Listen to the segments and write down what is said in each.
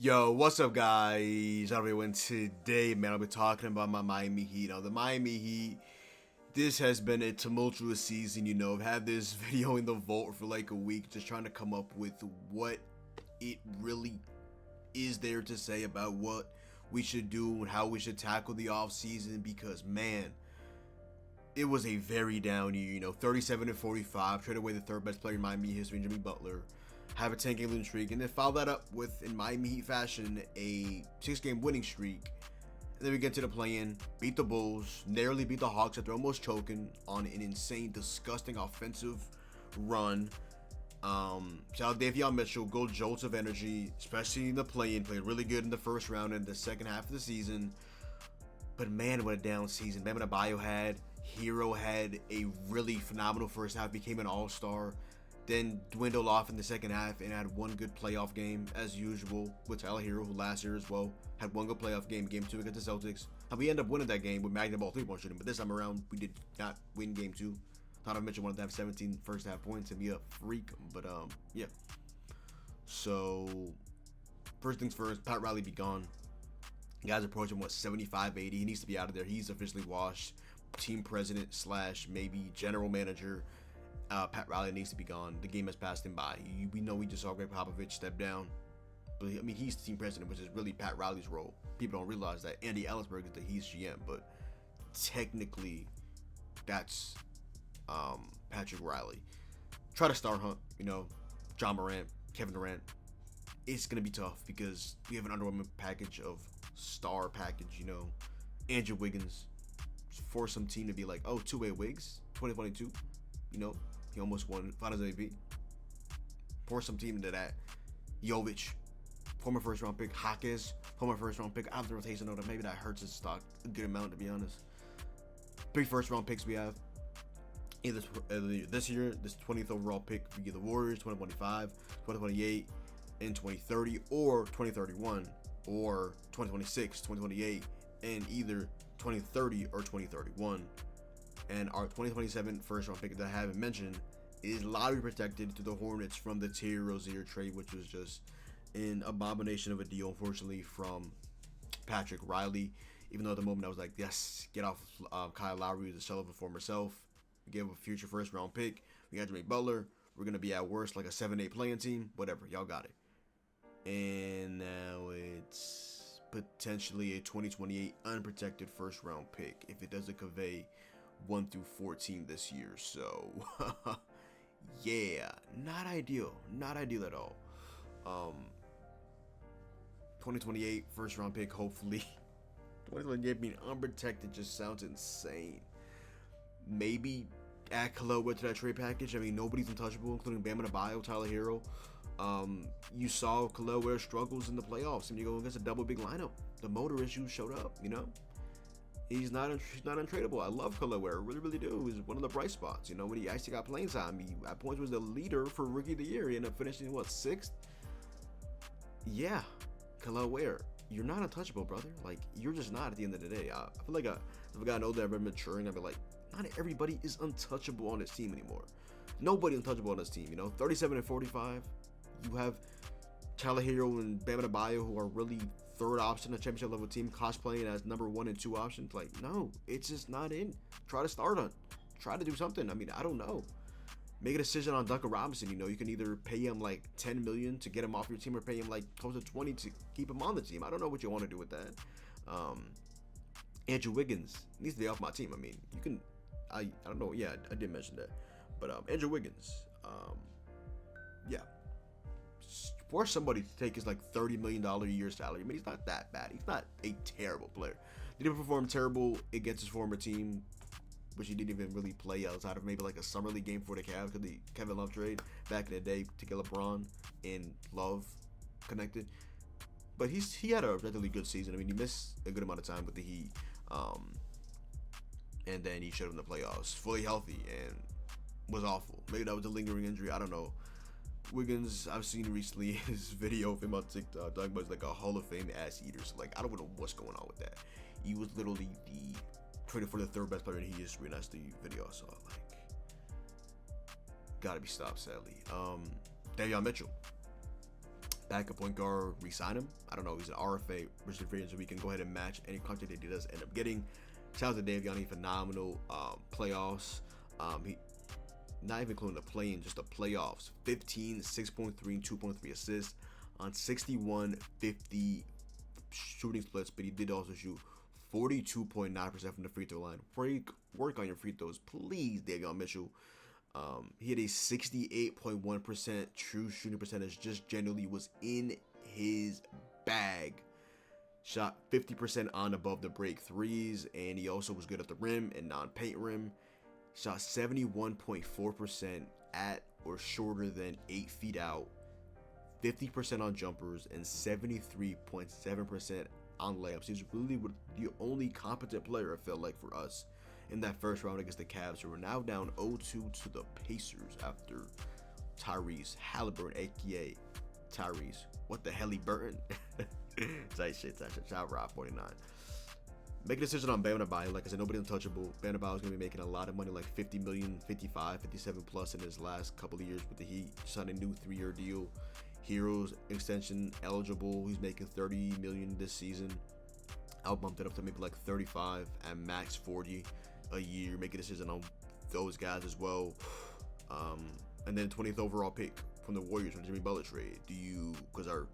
Yo, what's up, guys? Everyone, today, man, I'll be talking about my Miami Heat. Now, the Miami Heat, this has been a tumultuous season, I've had this video in the vault for like a week, just trying to come up with what it really is there to say about what we should do and how we should tackle the offseason, because, man, it was a very down year, 37-45, traded away the third best player in Miami history, Jimmy Butler. Have a 10-game losing streak, and then follow that up with, in Miami Heat fashion, a 6-game winning streak. And then we get to the play-in, beat the Bulls, narrowly beat the Hawks after almost choking on an insane, disgusting offensive run. Shout out Davion Mitchell, gold jolts of energy, especially in the play-in. Played really good in the first round and the second half of the season. But man, what a down season. Bam Adebayo had. Hero had a really phenomenal first half, became an all-star. Then dwindled off in the second half and had one good playoff game as usual with Tyler Hero, who last year as well had one good playoff game, game 2 against the Celtics. And we ended up winning that game with Magnum ball 3-point shooting, but this time around we did not win game 2. Donovan Mitchell wanted to have 17 first half points and be a freak, but yeah. So first things first, Pat Riley be gone. Guys approaching 75-80. He needs to be out of there. He's officially washed. Team president slash maybe general manager. Pat Riley needs to be gone. The game has passed him by. We know we just saw Greg Popovich step down. But I mean, he's the team president, which is really Pat Riley's role. People don't realize that Andy Ellisberg is the Heat's GM, but technically, that's Patrick Riley. Try to star hunt, John Morant, Kevin Durant. It's going to be tough because we have an underwhelming package of star package, Andrew Wiggins. Force some team to be like, oh, two-way Wiggs, 2022. He almost won Finals MVP. Pour some team into that. Jovic, former first round pick. Hawkins, former first round pick. Out of the rotation, though, maybe that hurts his stock a good amount, to be honest. 3 first round picks we have. Either this year, this 20th overall pick for the Warriors, 2025, 2028, and 2030, or 2031, or 2026, 2028, and either 2030 or 2031. And our 2027 first round pick that I haven't mentioned is lottery protected to the Hornets from the Terry Rozier trade, which was just an abomination of a deal, unfortunately, from Patrick Riley. Even though at the moment I was like, yes, get off Kyle Lowry, who's a shell of a former self. We gave him a future first round pick. We got Jimmy Butler. We're going to be at worst like a 7-8 playing team. Whatever, y'all got it. And now it's potentially a 2028 unprotected first round pick if it doesn't convey 1 through 14 this year. So yeah, not ideal at all. 2028 first round pick, hopefully. 2028 being unprotected just sounds insane. Maybe add Khalil to that trade package. I mean, nobody's untouchable, including Bam Adebayo, Tyler Hero. You saw Khalil struggles in the playoffs, and you go against a double big lineup. The motor issues showed up, He's not untradeable. I love Khalil, really, really do. He's one of the bright spots. When he actually got playing time, he at points was the leader for Rookie of the Year. He ended up finishing 6th. Yeah, Khalil you're not untouchable, brother. Like, you're just not at the end of the day. I feel like if I got older, I've been maturing. I'd be like, not everybody is untouchable on this team anymore. Nobody untouchable on this team. 37-45. You have Tyler Hero and Bam Adebayo, who are really third option, a championship level team, cosplaying as number 1 and 2 options. Like, no, it's just not in. Try to start on. Try to do something. I mean, I don't know. Make a decision on Duncan Robinson. You can either pay him like $10 million to get him off your team, or pay him like close to 20 to keep him on the team. I don't know what you want to do with that. Andrew Wiggins needs to be off my team. I mean, you can. I don't know. Yeah, I did mention that, but Andrew Wiggins. Yeah. Force somebody to take his like $30 million a year salary. I mean, he's not that bad. He's not a terrible player. He didn't perform terrible against his former team, which he didn't even really play outside of maybe like a summer league game for the Cavs, because the Kevin Love trade back in the day to get LeBron and Love connected. But he had a relatively good season. I mean, he missed a good amount of time with the Heat, and then he showed up in the playoffs fully healthy and was awful. Maybe that was a lingering injury. I don't know. Wiggins, I've seen recently his video of him on TikTok talking about like a Hall of Fame ass eater. So like, I don't know what's going on with that. He was literally traded for the 3rd best player in history, and that's the video I saw. Like, gotta be stopped, sadly. Davion Mitchell. backup point guard, re-sign him. I don't know. He's an RFA, restricted free agent, so we can go ahead and match any contract that he does end up getting. Shout out to Davion, phenomenal playoffs. He not even including the play-in, just the playoffs. 15, 6.3, and 2.3 assists on 61-50 shooting splits, but he did also shoot 42.9% from the free throw line. Work on your free throws, please, Davion Mitchell. He had a 68.1% true shooting percentage, just generally was in his bag. Shot 50% on above the break threes, and he also was good at the rim and non-paint rim. Shot 71.4% at or shorter than 8 feet out, 50% on jumpers, and 73.7% on layups. He's really the only competent player, it felt like, for us in that first round against the Cavs, who are now down 0-2 to the Pacers after Tyrese Halliburton, aka Tyrese, what the hell he Burton? Tight shit. Shout Rob 49. Make a decision on Bam Adebayo. Like I said, nobody's untouchable. Bam Adebayo is going to be making a lot of money, like 50 million, 55, 57 plus in his last couple of years with the Heat. Signed a new 3-year deal. Heroes extension eligible. He's making 30 million this season. I'll bump that up to maybe like 35 and max 40 a year. Make a decision on those guys as well. And then 20th overall pick from the Warriors from Jimmy Butler trade. Because our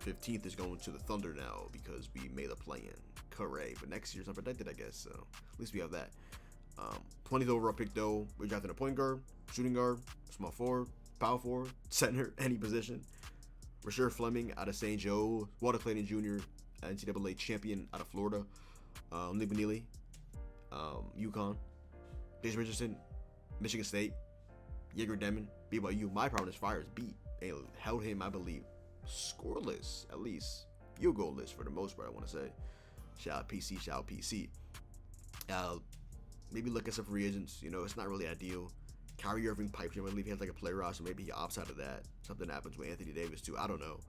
15th is going to the Thunder now because we made a play-in. Correct. But next year's unprotected, I guess. So at least we have that. 20th overall pick, though. We're drafting a point guard, shooting guard, small forward, power forward, center, any position. Rasheed Fleming out of St. Joe. Walter Clayton Jr., NCAA champion out of Florida. Nick Neely, UConn. Jason Richardson, Michigan State. Yeager Demon, BYU. My problem is Fires beat and held him, I believe, scoreless, at least field goal-less for the most part, I want to say. Shout out PC, shout out PC. Maybe look at some free agents. You know, it's not really ideal. Kyrie Irving pipes in. I believe he has like a player roster. Maybe he opts out of that. Something happens with Anthony Davis too. I don't know.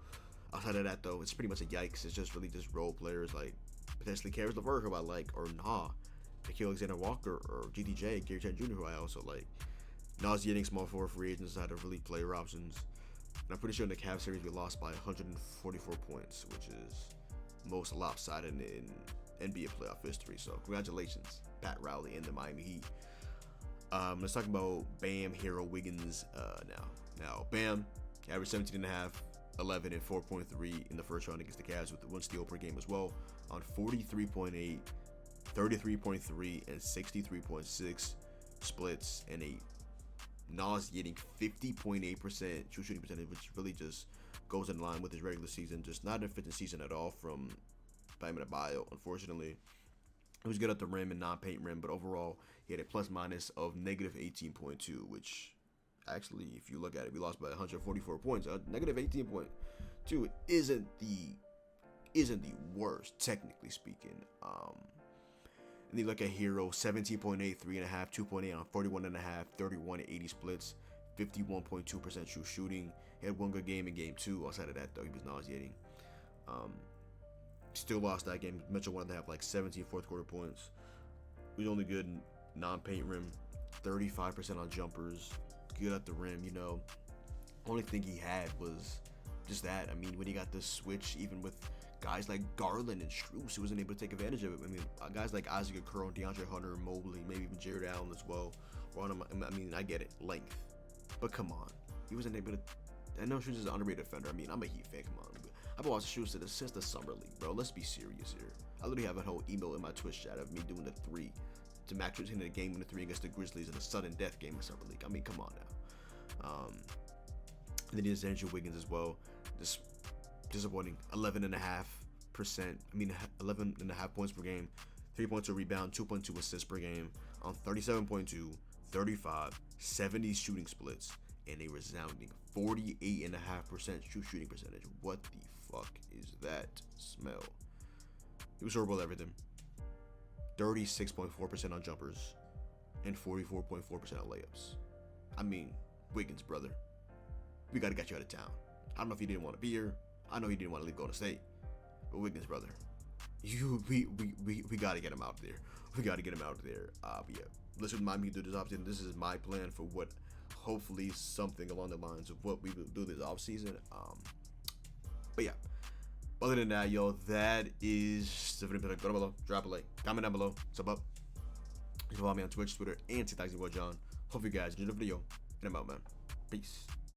Outside of that, though, it's pretty much a yikes. It's just really just role players like potentially Caris LeVert, who I like, or Shaquille Alexander Walker, or GTJ, Gary Trent Jr., who I also like. Nauseating small forward free agents out of really player options. And I'm pretty sure in the Cavs series we lost by 144 points, which is most lopsided in NBA playoff history. So congratulations, Pat Riley and the Miami Heat. Let's talk about Bam, Hero, Wiggins now. Now, Bam averaged 17.5, 11, and 4.3 in the first round against the Cavs with 1 steal per game as well on 43.8, 33.3, and 63.6 splits, and a nauseating 50.8% true shooting percentage, which really just goes in line with his regular season. Just not an efficient season at all from Bam Adebayo, unfortunately. He was good at the rim and non-paint rim, but overall he had a plus minus of negative 18.2, which actually, if you look at it, we lost by 144 points. Negative 18.2 isn't the worst, technically speaking. And you look at Hero, 17.8, 3.5, 2.8 on 41.5, 31 and 80 splits, 51.2% true shooting. He had one good game in game 2. Outside of that, though, he was nauseating. Still lost that game. Mitchell wanted to have like 17 fourth quarter points. He was only good in non-paint rim, 35% on jumpers, good at the rim, you know. Only thing he had was just that. I mean, when he got the switch, even with guys like Garland and Strus, he wasn't able to take advantage of it. I mean, guys like Isaac Okoro, DeAndre Hunter, Mobley, maybe even Jared Allen as well. I mean, I get it, length, but come on, he wasn't able to. I know Strus is an underrated defender. I mean, I'm a Heat fan. Come on, I've been watching Strus since the summer league, bro. Let's be serious here. I literally have a whole email in my Twitch chat of me doing the 3 to Max in the game in the 3 against the Grizzlies in a sudden death game in summer league. I mean, come on now. And then he has Andrew Wiggins as well. Just disappointing. 11.5%. I mean, 11.5 points per game, 3.2 rebound, 2.2 assists per game on 37.2, 35, 70 shooting splits, and a resounding 48.5% true shooting percentage. What the fuck is that smell? He was horrible at everything. 36.4% on jumpers and 44.4% on layups. I mean, Wiggins, brother, we gotta get you out of town. I don't know if you didn't want to be here. I know you didn't want to leave Golden State, but Wiggins, brother, we gotta get him out there. We gotta get him out there. But yeah, listen, Miami do this offseason. This is my plan for what, hopefully, something along the lines of what we will do this offseason. Other than that, yo, that is the video. Go down below, drop a like, comment down below, sub up. You can follow me on Twitch, Twitter, and TikTok. John. Hope you guys enjoyed the video, and I'm out, man. Peace.